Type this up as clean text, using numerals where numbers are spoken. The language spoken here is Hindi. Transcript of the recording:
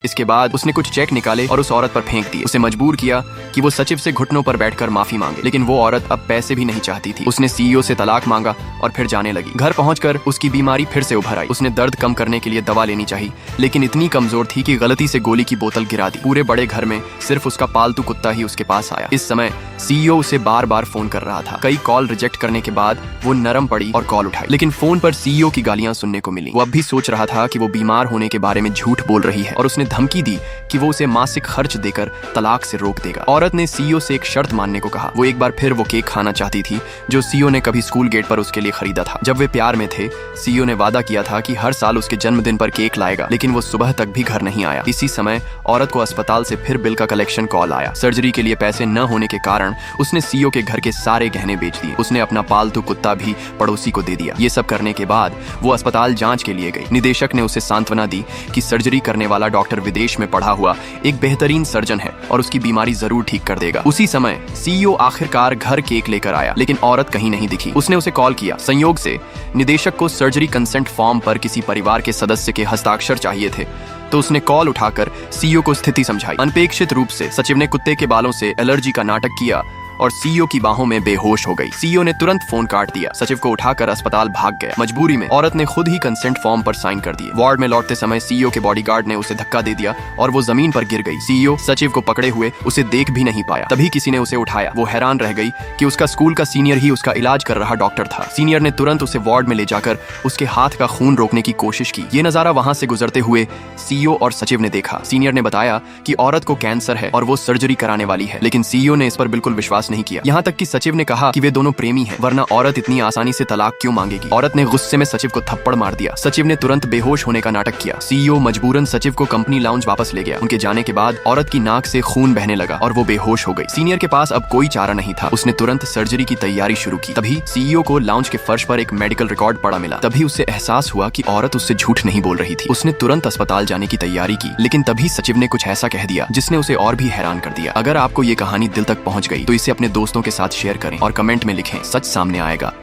इसके बाद उसने कुछ चेक निकाले और उस औरत पर फेंक दिए। उसे मजबूर किया कि वो सचिव से घुटनों पर बैठकर माफी मांगे, लेकिन वो औरत अब पैसे भी नहीं चाहती थी। उसने सीईओ से तलाक मांगा और फिर जाने लगी। घर पहुंचकर उसकी बीमारी फिर से उभर आई। उसने दर्द कम करने के लिए दवा लेनी चाहिए, लेकिन इतनी कमजोर थी कि गलती से गोली की बोतल गिरा दी। पूरे बड़े घर में सिर्फ उसका पालतू कुत्ता ही उसके पास आया। इस समय सीईओ उसे बार बार फोन कर रहा था। कई कॉल रिजेक्ट करने के बाद वो नरम पड़ी और कॉल उठाई, लेकिन फोन पर सीईओ की गालियां सुनने को मिली। वो अब भी सोच रहा था कि वो बीमार होने के बारे में झूठ बोल रही है और उसने धमकी दी कि वो उसे मासिक खर्च देकर तलाक से रोक देगा। औरत ने सीईओ से एक शर्त मानने को कहा। वो एक बार फिर वो केक खाना चाहती थी जो सीईओ ने कभी स्कूल गेट पर उसके लिए खरीदा था। जब वे प्यार में थे, सीईओ ने वादा किया था कि हर साल उसके जन्मदिन पर केक लाएगा, लेकिन वो सुबह तक भी घर नहीं आया। इसी समय औरत को अस्पताल से फिर बिल का कलेक्शन कॉल आया। सर्जरी के लिए पैसे न होने के कारण उसने सीईओ के घर के सारे गहने बेच दिए। उसने अपना पालतू कुत्ता भी पड़ोसी को दे दिया। ये सब करने के बाद वो अस्पताल जांच के लिए गई। निदेशक ने उसे सांत्वना दी कि सर्जरी करने वाला डॉक्टर विदेश में पढ़ा हुआ एक बेहतरीन सर्जन है और उसकी बीमारी जरूर ठीक कर देगा। उसी समय सीईओ आखिरकार घर केक लेकर आया, लेकिन औरत कहीं नहीं दिखी। उसने उसे कॉल किया। संयोग से निदेशक को सर्जरी कंसेंट फॉर्म पर किसी परिवार के सदस्य के हस्ताक्षर चाहिए थे, तो उसने कॉल उठाकर सीईओ को स्थिति समझाई। अनपेक्षित रूप से सचिव ने कुत्ते के बालों से एलर्जी का नाटक किया और सीईओ की बाहों में बेहोश हो गई। सीईओ ने तुरंत फोन काट दिया। सचिव को उठाकर अस्पताल भाग गया। मजबूरी में औरत ने खुद ही कंसेंट फॉर्म पर साइन कर दिए। वार्ड में लौटते समय सीईओ के बॉडीगार्ड ने उसे धक्का दे दिया और वो जमीन पर गिर गई। सीईओ सचिव को पकड़े हुए उसे देख भी नहीं पाया। तभी किसी ने उसे उठाया। वो हैरान रह गई कि उसका स्कूल का सीनियर ही उसका इलाज कर रहा डॉक्टर था। सीनियर ने तुरंत उसे वार्ड में ले जाकर उसके हाथ का खून रोकने की कोशिश की। ये नजारा वहां से गुजरते हुए सीईओ और सचिव ने देखा। सीनियर ने बताया कि औरत को कैंसर है और वो सर्जरी कराने वाली है, लेकिन सीईओ ने इस पर बिल्कुल विश्वास नहीं किया। यहाँ तक कि सचिव ने कहा कि वे दोनों प्रेमी हैं, वरना औरत इतनी आसानी से तलाक क्यों मांगेगी। औरत ने गुस्से में सचिव को थप्पड़ मार दिया। सचिव ने तुरंत बेहोश होने का नाटक किया। सीईओ मजबूरन सचिव को कंपनी लाउंज वापस ले गया। उनके जाने के बाद औरत की नाक से खून बहने लगा और वो बेहोश हो गई। सीनियर के पास अब कोई चारा नहीं था। उसने तुरंत सर्जरी की तैयारी शुरू की। तभी सीईओ को लाउंज के फर्श पर एक मेडिकल रिकॉर्ड पड़ा मिला। तभी उसे एहसास हुआ कि औरत उससे झूठ नहीं बोल रही थी। उसने तुरंत अस्पताल जाने की तैयारी की, लेकिन तभी सचिव ने कुछ ऐसा कह दिया जिसने उसे और भी हैरान कर दिया। अगर आपको ये कहानी दिल तक पहुंच गई तो इसे अपने दोस्तों के साथ शेयर करें और कमेंट में लिखें, सच सामने आएगा।